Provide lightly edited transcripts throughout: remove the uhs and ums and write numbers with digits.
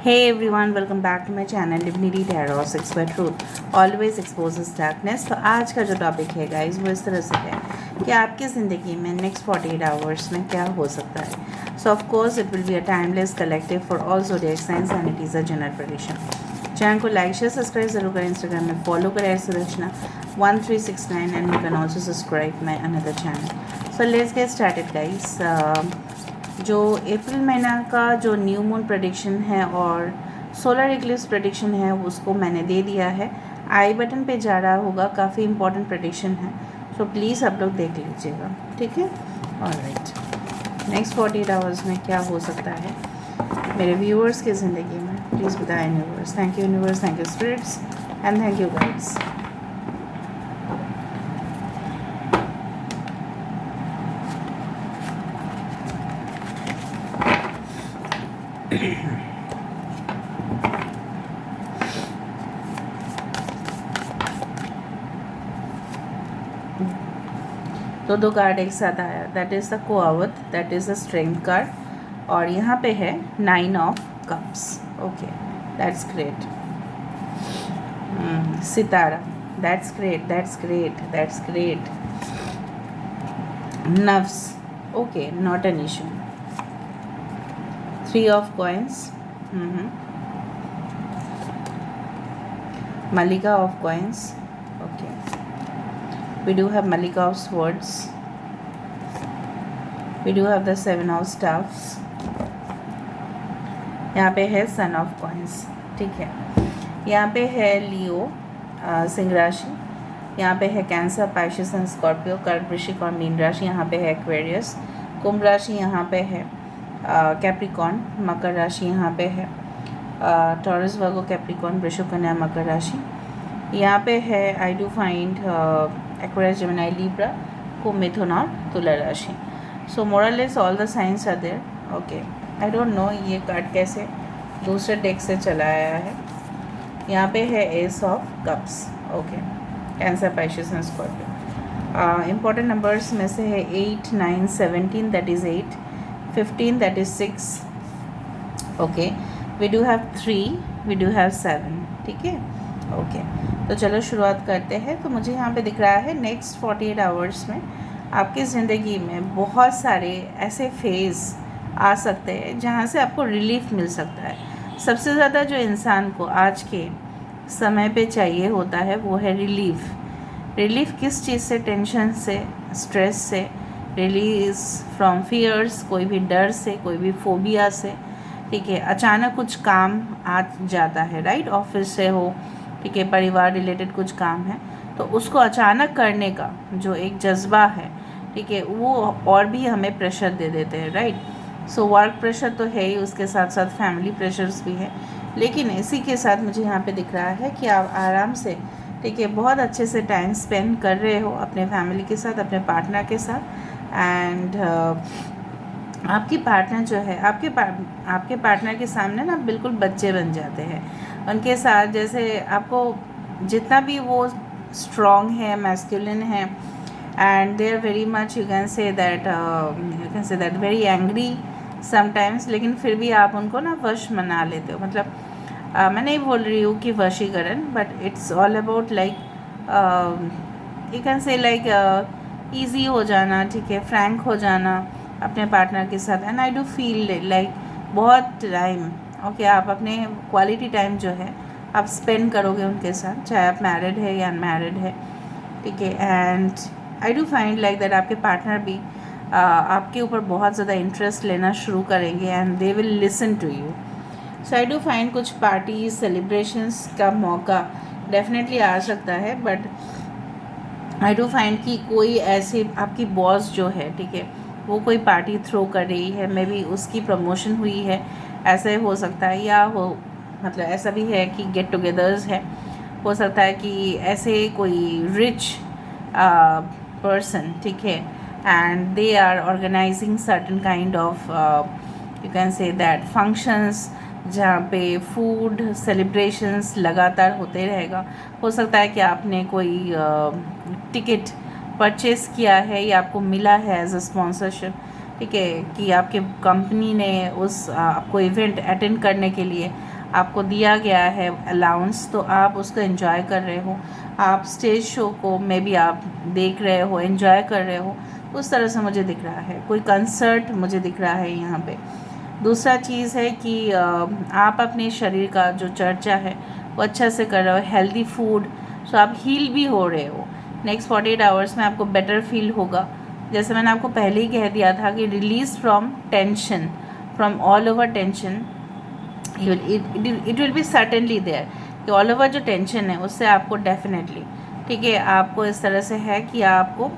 Hey everyone, welcome back to my channel Divinity Tarot 6 by Truth always exposes darkness। तो आज का जो topic है गाइस वो इस तरह से है कि आपकी ज़िंदगी में नेक्स्ट 48 आवर्स में क्या हो सकता है। सो of course it will be a timeless collective for all zodiac science and it is a general prediction. Channel को लाइक शेयर सब्सक्राइब जरूर करें, इंस्टाग्राम में फॉलो करें Sudarshana 1369 and you can also subscribe my another channel. So let's get started guys. जो अप्रैल महीना का जो new moon prediction है और सोलर इक्लिप्स प्रेडिक्शन है उसको मैंने दे दिया है, आई बटन पे जा रहा होगा। काफ़ी इंपॉर्टेंट प्रेडिक्शन है, सो प्लीज़ आप लोग देख लीजिएगा, ठीक है। ऑलराइट, नेक्स्ट 48 आवर्स में क्या हो सकता है मेरे व्यूअर्स की ज़िंदगी में, प्लीज़ बताएं universe. Thank you universe, thank you spirits and thank you guides. तो दो कार्ड एक साथ आया, दैट इज़ द कोआवत, that is the strength card, और यहाँ पे है 9 of cups. Okay, that's great. Sitara, that's great, that's great, that's great. नफ्स, okay, not an issue. 3 of coins, Malika of coins. Okay, we do have Malika of swords. We do have the 7 of staffs. यहाँ पे है son of coins, ठीक है। यहाँ पे है लियो, सिंह राशि। यहाँ पे है कैंसर, पाइसेस एंड स्कॉर्पियो, कर्क, वृश्चिक और मीन राशि। यहाँ पे है एक्वेरियस, कुंभ राशि। यहाँ पे है कैप्रिकॉन, मकर राशि। यहाँ पे है टॉरस, वर्गो, कैप्रिकॉन, वृश्चिक, कन्या, मकर राशि। यहाँ पे है I do find Aquarius, Gemini, Libra, कुंभ, मिथुन और तुला राशि। So more or less all the signs are there. Okay, I don't know ये कार्ड कैसे दूसरे डेक से चला आया है। यहाँ पे है ace of cups. Okay, Cancer, Pisces and Scorpio. Important numbers में से है 8, 9, 17, that is 8, 15, that is 6। Okay, we do have 3, we do have 7, ठीक है। ओके, तो चलो शुरुआत करते हैं। तो मुझे यहाँ पे दिख रहा है नेक्स्ट 48 आवर्स में आपकी ज़िंदगी में बहुत सारे ऐसे फेज़ आ सकते हैं जहाँ से आपको रिलीफ मिल सकता है। सबसे ज़्यादा जो इंसान को आज के समय पे चाहिए होता है वो है रिलीफ। रिलीफ किस चीज़ से? टेंशन से, स्ट्रेस से, रिलीज फ्रॉम फियर्स, कोई भी डर से, कोई भी फोबिया से, ठीक है। अचानक कुछ काम आ जाता है, राइट, ऑफिस से हो, ठीक है, परिवार रिलेटेड कुछ काम है, तो उसको अचानक करने का जो एक जज्बा है, ठीक है, वो और भी हमें प्रेशर दे देते हैं, राइट। सो वर्क प्रेशर तो है ही, उसके साथ साथ फैमिली प्रेशर्स भी है। लेकिन इसी के साथ मुझे यहाँ पे दिख रहा है कि आप आराम से, ठीक है, बहुत अच्छे से टाइम स्पेंड कर रहे हो अपने फैमिली के साथ, अपने पार्टनर के साथ। एंड आपकी पार्टनर जो है, आपके पार्टनर के सामने ना बिल्कुल बच्चे बन जाते हैं। उनके साथ जैसे आपको जितना भी वो स्ट्रॉन्ग है, मैस्कुलिन है, and they are very much, you can say that very angry sometimes, लेकिन फिर भी आप उनको ना वश मना लेते हो। मतलब मैं नहीं बोल रही हूँ कि वशीकरण, but it's all about like you can say like easy हो जाना, ठीक है, फ्रैंक हो जाना अपने पार्टनर के साथ। And I do feel like बहुत टाइम, ओके, आप अपने क्वालिटी टाइम जो है आप स्पेंड करोगे उनके साथ, चाहे आप मैरिड है या अनमैरिड है, ठीक है। And I do find like that आपके पार्टनर भी आपके ऊपर बहुत ज़्यादा इंटरेस्ट लेना शुरू करेंगे and they will listen to you. So I do find कुछ पार्टी सेलिब्रेशंस का मौका डेफिनेटली आ सकता है, बट आई डू फाइंड कि कोई ऐसे आपकी बॉस जो है, ठीक है, वो कोई पार्टी थ्रो कर रही है, मे बी उसकी प्रमोशन हुई है, ऐसे हो सकता है। या हो मतलब ऐसा भी है कि गेट टुगेदर्स है, हो सकता है कि ऐसे कोई रिच पर्सन, ठीक है, and they are organizing certain kind of you can say that functions जहाँ पे फूड सेलिब्रेशंस लगातार होते रहेगा। हो सकता है कि आपने कोई टिकट परचेज़ किया है या आपको मिला है एज अ स्पॉन्सरशिप, ठीक है, कि आपके कंपनी ने उस आपको इवेंट अटेंड करने के लिए आपको दिया गया है अलाउंस, तो आप उसको एंजॉय कर रहे हो, आप स्टेज शो को मे बी आप देख रहे हो, एंजॉय कर रहे हो, उस तरह से मुझे दिख रहा है। कोई कंसर्ट मुझे दिख रहा है यहाँ पे। दूसरा चीज़ है कि आप अपने शरीर का जो चर्चा है वो अच्छा से कर रहे हो, हेल्दी फूड, सो आप हील भी हो रहे हो। नेक्स्ट 48 आवर्स में आपको बेटर फील होगा। जैसे मैंने आपको पहले ही कह दिया था कि release from tension, from all over tension, it will be certainly there, कि ऑल ओवर जो टेंशन है उससे आपको डेफिनेटली, ठीक है, आपको इस तरह से है कि आपको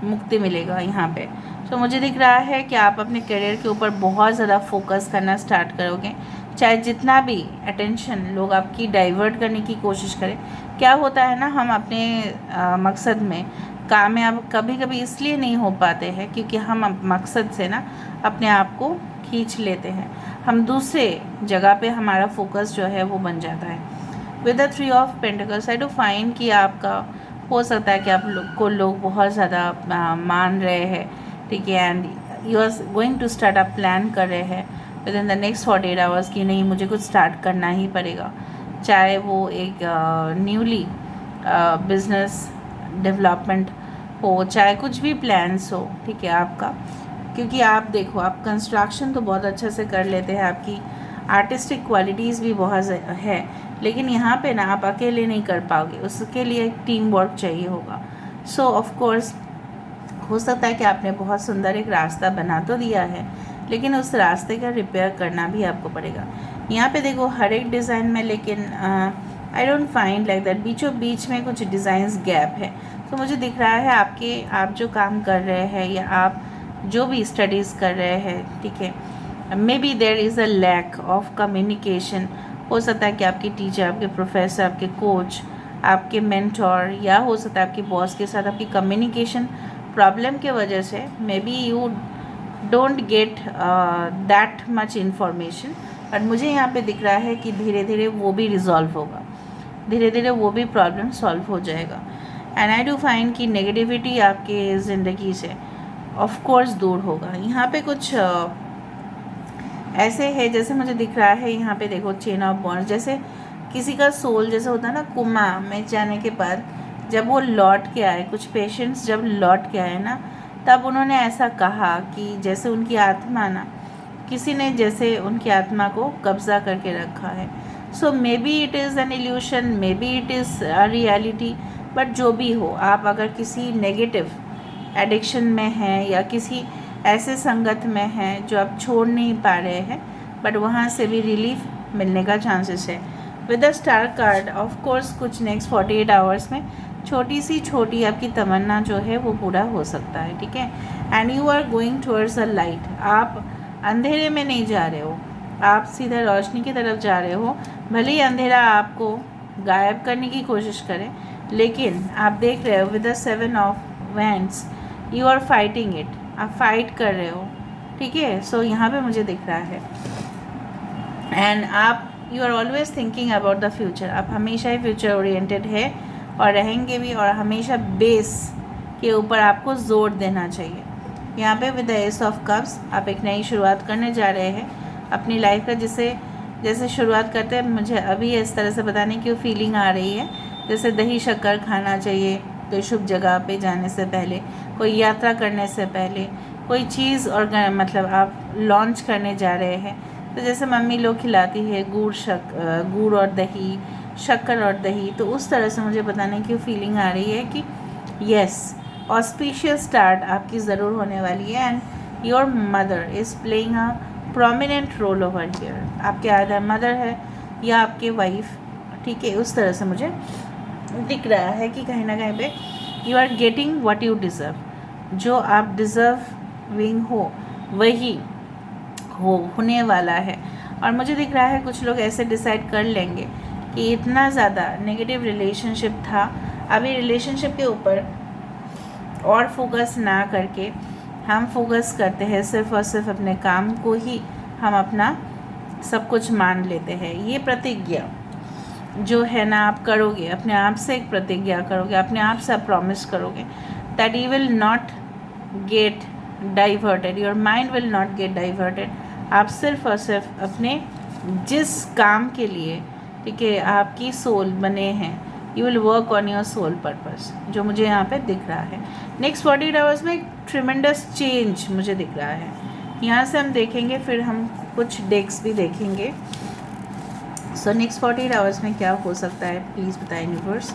मुक्ति मिलेगा यहाँ पे। तो मुझे दिख रहा है कि आप अपने करियर के ऊपर बहुत ज़्यादा फोकस करना स्टार्ट करोगे, चाहे जितना भी अटेंशन लोग आपकी डाइवर्ट करने की कोशिश करें। क्या होता है ना, हम अपने मकसद में कामयाब कभी कभी इसलिए नहीं हो पाते हैं क्योंकि हम मकसद से ना अपने आप को खींच लेते हैं, हम दूसरे जगह पे हमारा फोकस जो है वो बन जाता है। With the 3 of pentacles I do find कि आपका हो सकता है कि आप लोग बहुत ज़्यादा मान रहे हैं, ठीक है, and you are going to start, आप प्लान कर रहे हैं within the next 48 hours कि नहीं मुझे कुछ स्टार्ट करना ही पड़ेगा, चाहे वो एक न्यूली बिजनेस डेवलपमेंट हो, चाहे कुछ भी प्लान्स हो, ठीक है आपका। क्योंकि आप देखो, आप कंस्ट्रक्शन तो बहुत अच्छे से कर लेते हैं, आपकी आर्टिस्टिक क्वालिटीज़ भी बहुत है, लेकिन यहाँ पे ना आप अकेले नहीं कर पाओगे, उसके लिए एक टीम वर्क चाहिए होगा। सो ऑफ कोर्स हो सकता है कि आपने बहुत सुंदर एक रास्ता बना तो दिया है, लेकिन उस रास्ते का रिपेयर करना भी आपको पड़ेगा। यहाँ पे देखो हर एक डिज़ाइन में, लेकिन I don't find like that, बीचों बीच में कुछ डिज़ाइंस गैप है। तो मुझे दिख रहा है आप जो काम कर रहे हैं या आप जो भी स्टडीज़ कर रहे हैं, ठीक है, maybe there is a lack of communication. हो सकता है कि आपकी टीचर, आपके प्रोफेसर, आपके कोच, आपके मेंटोर, या हो सकता है आपके बॉस के साथ आपकी कम्युनिकेशन प्रॉब्लम के वजह से may be you don't get that much information. But मुझे यहाँ पे दिख रहा है कि धीरे धीरे वो भी रिजॉल्व होगा, धीरे धीरे वो भी प्रॉब्लम सॉल्व हो जाएगा। एंड आई डू फाइंड कि नेगेटिविटी आपके ज़िंदगी से ऑफ कोर्स दूर होगा। यहाँ पे कुछ ऐसे है, जैसे मुझे दिख रहा है यहाँ पे देखो चेन ऑफ बॉन्ड्स, जैसे किसी का सोल जैसे होता है ना, कोमा में जाने के बाद जब वो लौट के आए, कुछ पेशेंट्स जब लौट के आए ना, तब उन्होंने ऐसा कहा कि जैसे उनकी आत्मा ना, किसी ने जैसे उनकी आत्मा को कब्ज़ा करके रखा है। So maybe it is an illusion, maybe it is a reality, but जो भी हो, आप अगर किसी नेगेटिव एडिक्शन में हैं या किसी ऐसे संगत में हैं जो आप छोड़ नहीं पा रहे हैं, बट वहाँ से भी रिलीफ मिलने का चांसेस है। With the star card of course कुछ नेक्स्ट 48 आवर्स में छोटी आपकी तमन्ना जो है वो पूरा हो सकता है, ठीक है। And you are going towards a light, आप अंधेरे में नहीं जा रहे हो, आप सीधा रोशनी की तरफ जा रहे हो। भले ही अंधेरा आपको गायब करने की कोशिश करे, लेकिन आप देख रहे हो with the 7 of wands you are fighting it, आप फाइट कर रहे हो, ठीक है। सो यहाँ पे मुझे दिख रहा है एंड आप you are always thinking about the future, आप हमेशा ही फ्यूचर ओरिएंटेड है और रहेंगे भी, और हमेशा बेस के ऊपर आपको जोर देना चाहिए। यहाँ पे with the S of cups आप एक नई शुरुआत करने जा रहे हैं अपनी लाइफ का, जिसे जैसे शुरुआत करते हैं मुझे अभी इस तरह से बताने की फीलिंग आ रही है जैसे दही शक्कर खाना चाहिए कोई शुभ जगह पे जाने से पहले, कोई यात्रा करने से पहले, कोई चीज़ और मतलब आप लॉन्च करने जा रहे हैं, तो जैसे मम्मी लोग खिलाती है गुड़ और दही, शक्कर और दही, तो उस तरह से मुझे बताने की फीलिंग आ रही है कि येस, ऑस्पिशियस स्टार्ट आपकी ज़रूर होने वाली है। And your mother is playing a prominent roll over here, आपके आदर मदर है या आपके वाइफ, ठीक है, उस तरह से मुझे दिख रहा है कि कहीं ना कहीं पे you are getting what you deserve, जो आप डिज़र्विंग हो वही होने वाला है। और मुझे दिख रहा है कुछ लोग ऐसे डिसाइड कर लेंगे कि इतना ज़्यादा नेगेटिव रिलेशनशिप था, अभी रिलेशनशिप के ऊपर और फोकस ना करके हम फोकस करते हैं सिर्फ और सिर्फ अपने काम को ही, हम अपना सब कुछ मान लेते हैं। ये प्रतिज्ञा जो है ना आप करोगे, अपने आप से एक प्रतिज्ञा करोगे, अपने आप से आप प्रॉमिस करोगे that you will not gate diverted, your mind will not gate diverted, आप सिर्फ और सिर्फ अपने जिस काम के लिए, ठीक है, आपकी सोल बने हैं, you will work on your soul purpose, जो मुझे यहाँ पे दिख रहा है। नेक्स्ट 48 आवर्स में एक ट्रिमेंडस चेंज मुझे दिख रहा है। यहाँ से हम देखेंगे, फिर हम कुछ डेक्स भी देखेंगे। सो नेक्स्ट 48 आवर्स में क्या हो सकता है, प्लीज़ बताएं universe.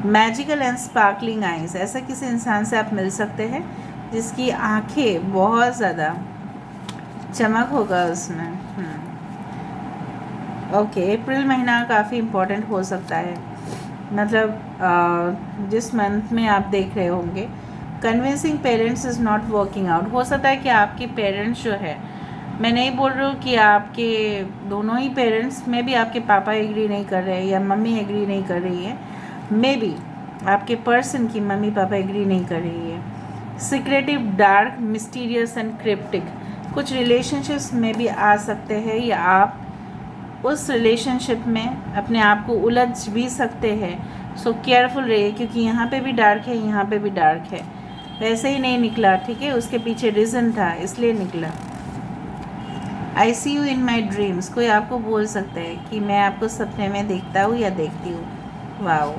Magical and sparkling eyes, ऐसा किसी इंसान से आप मिल सकते हैं जिसकी आंखें बहुत ज़्यादा चमक होगा उसमें। ओके, अप्रैल महीना काफ़ी इम्पोर्टेंट हो सकता है, मतलब जिस मंथ में आप देख रहे होंगे। Convincing parents is not working out, हो सकता है कि आपके पेरेंट्स जो है, मैं नहीं बोल रही हूँ कि आपके दोनों ही पेरेंट्स में भी आपके पापा एग्री नहीं कर रहे हैं या मम्मी एग्री नहीं कर रही है, मे बी आपके पर्सन की मम्मी पापा एग्री नहीं कर रही है। Secretive, dark, mysterious and cryptic, कुछ रिलेशनशिप्स में भी आ सकते हैं, या आप उस रिलेशनशिप में अपने आप को उलझ भी सकते हैं। सो केयरफुल रहिए, क्योंकि यहाँ पे भी डार्क है, यहाँ पे भी डार्क है, वैसे ही नहीं निकला, ठीक है, उसके पीछे रीज़न था इसलिए निकला। आई सी यू इन माई ड्रीम्स, कोई आपको बोल सकता है कि मैं आपको सपने में देखता हूँ या देखती हूँ। Wow,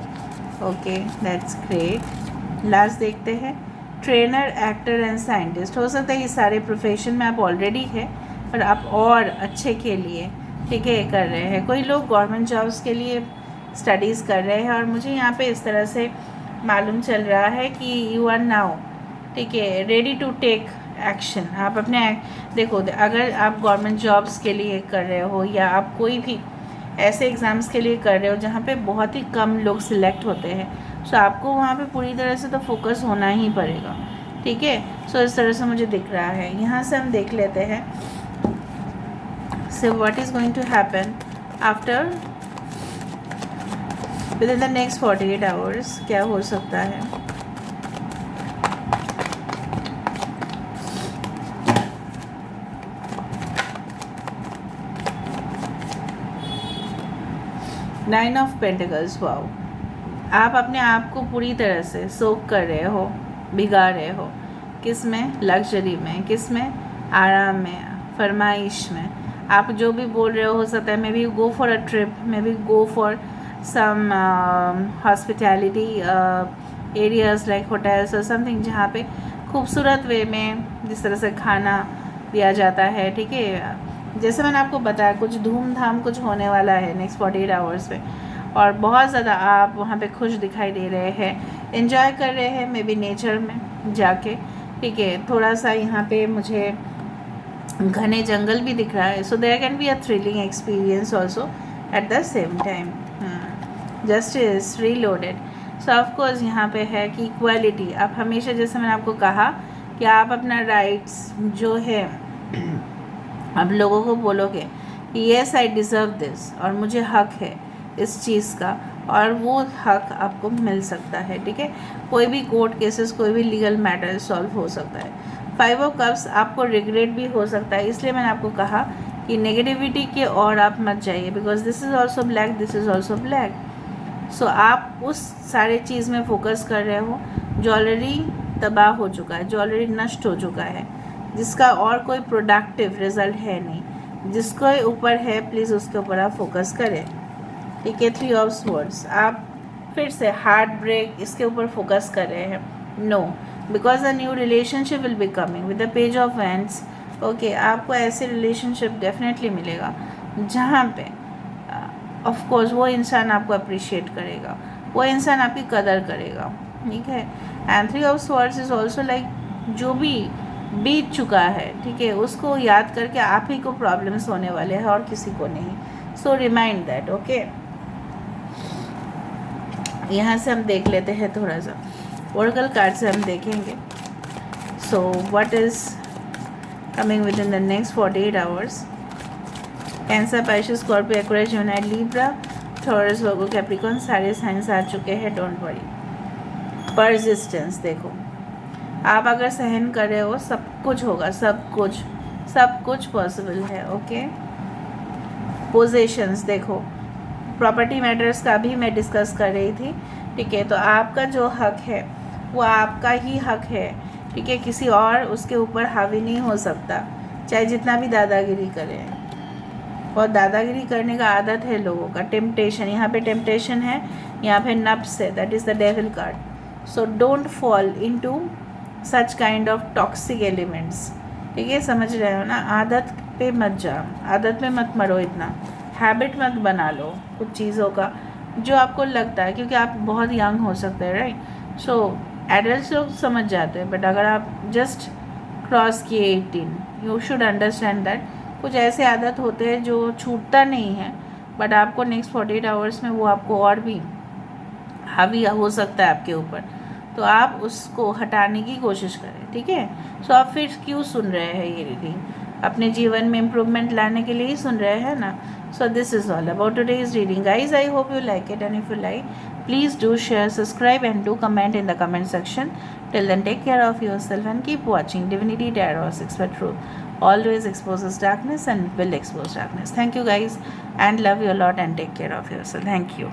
okay, that's great. Last देखते हैं, ट्रेनर, एक्टर एंड साइंटिस्ट, हो सकता है ये सारे प्रोफेशन में आप ऑलरेडी है, पर आप और अच्छे के लिए, ठीक है, कर रहे हैं। कोई लोग गवर्नमेंट जॉब्स के लिए स्टडीज़ कर रहे हैं, और मुझे यहाँ पे इस तरह से मालूम चल रहा है कि यू आर नाउ, ठीक है, रेडी टू टेक एक्शन। आप अपने देखो, अगर आप गवर्नमेंट जॉब्स के लिए कर रहे हो, या आप कोई भी ऐसे एग्ज़ाम्स के लिए कर रहे हो जहाँ पे बहुत ही कम लोग सिलेक्ट होते हैं, सो आपको वहाँ पे पूरी तरह से तो फोकस होना ही पड़ेगा, ठीक है। सो इस तरह से मुझे दिख रहा है। यहाँ से हम देख लेते हैं, so what is going to happen after within the next 48 hours, क्या हो सकता है। नाइन ऑफ पेंटिकल्स, वाओ, आप अपने आप को पूरी तरह से सोक कर रहे हो, भिगा रहे हो, किस में, लग्जरी में, किस में, आराम में, फरमाइश में। आप जो भी बोल रहे हो सकता है maybe go for a trip, maybe go for some hospitality areas like hotels और समथिंग, जहाँ पे खूबसूरत वे में जिस तरह से खाना दिया जाता है, ठीक है। जैसे मैंने आपको बताया, कुछ धूमधाम कुछ होने वाला है नेक्स्ट 48 आवर्स में, और बहुत ज़्यादा आप वहाँ पे खुश दिखाई दे रहे हैं, एंजॉय कर रहे हैं, मे बी नेचर में जाके, ठीक है। थोड़ा सा यहाँ पे मुझे घने जंगल भी दिख रहा है, so there can be a thrilling experience also at the same time. Justice reloaded, so of course यहाँ पे है कि इक्वालिटी, आप हमेशा, जैसे मैंने आपको कहा कि आप अपना राइट्स जो है आप लोगों को बोलोगे कि येस आई डिज़र्व दिस, और मुझे हक है इस चीज़ का, और वो हक आपको मिल सकता है, ठीक है। कोई भी कोर्ट केसेस, कोई भी लीगल मैटर सॉल्व हो सकता है। 5 ऑफ कप्स, आपको रिग्रेट भी हो सकता है, इसलिए मैंने आपको कहा कि नेगेटिविटी के और आप मत जाइए, because this is also black, this is also black. So आप उस सारे चीज़ में फोकस कर रहे हो जो ऑलरेडी तबाह हो चुका है, जो ऑलरेडी नष्ट हो चुका है, जिसका और कोई प्रोडक्टिव रिजल्ट है नहीं। जिसके ऊपर है प्लीज़ उसके ऊपर आप फोकस करें, ठीक है। 3 ऑफ स्वॉर्ड्स, आप फिर से हार्ट ब्रेक इसके ऊपर फोकस कर रहे हैं, no, because a new relationship will be coming with the page of wands. Okay, आपको ऐसे रिलेशनशिप डेफिनेटली मिलेगा जहाँ पे ऑफ कोर्स वो इंसान आपको अप्रिशिएट करेगा, वो इंसान आपकी कदर करेगा, ठीक है। And 3 of swords is also like जो भी बीत चुका है, ठीक है, उसको याद करके आप ही को प्रॉब्लम्स होने वाले हैं और किसी को नहीं। सो रिमाइंड दैट, ओके। यहाँ से हम देख लेते हैं थोड़ा सा ओरेकल कार्ड से हम देखेंगे। सो what is coming with in the next 48 hours. Cancer, Pisces, Scorpio, Aquarius, Gemini, Libra, taurus, Virgo, Capricorn, सारे साइंस आ चुके हैं, डोंट वरी। परसिस्टेंस, देखो आप अगर सहन कर रहे हो सब कुछ होगा, सब कुछ पॉसिबल है, ओके। पोजेशंस, देखो प्रॉपर्टी मैटर्स का भी मैं डिस्कस कर रही थी, ठीक है। तो आपका जो हक है वो आपका ही हक है, ठीक है, किसी और उसके ऊपर हावी नहीं हो सकता, चाहे जितना भी दादागिरी करें। बहुत दादागिरी करने का आदत है लोगों का। टेम्पटेशन, यहाँ पे टेम्पटेशन है, यहाँ पे नफ्स है, that is the devil card. So don't fall into such kind of toxic elements, ठीक है, समझ रहे हो ना। आदत पे मत जाओ, आदत में मत मरो इतना, हैबिट मत बना लो कुछ चीज़ों का जो आपको लगता है, क्योंकि आप बहुत यंग हो सकते हैं, राइट। सो एडल्ट लोग समझ जाते हैं, बट अगर आप जस्ट क्रॉस किए 18, यू शुड अंडरस्टैंड दैट कुछ ऐसे आदत होते हैं जो छूटता नहीं है, बट आपको नेक्स्ट 48 आवर्स में वो आपको और भी हावी हो सकता है आपके ऊपर, तो आप उसको हटाने की कोशिश करें, ठीक है। सो आप फिर क्यों सुन रहे हैं ये रीडिंग? अपने जीवन में इम्प्रूवमेंट लाने के लिए ही सुन रहे हैं ना। So this is all about today's reading guys. I hope you like it, and if you like, please do share, subscribe and do comment in the comment section. Till then, take care of yourself and keep watching Divinity Tarot 6 for Truth. Always exposes darkness and will expose darkness. Thank you guys, and love you a lot, and take care of yourself. Thank you.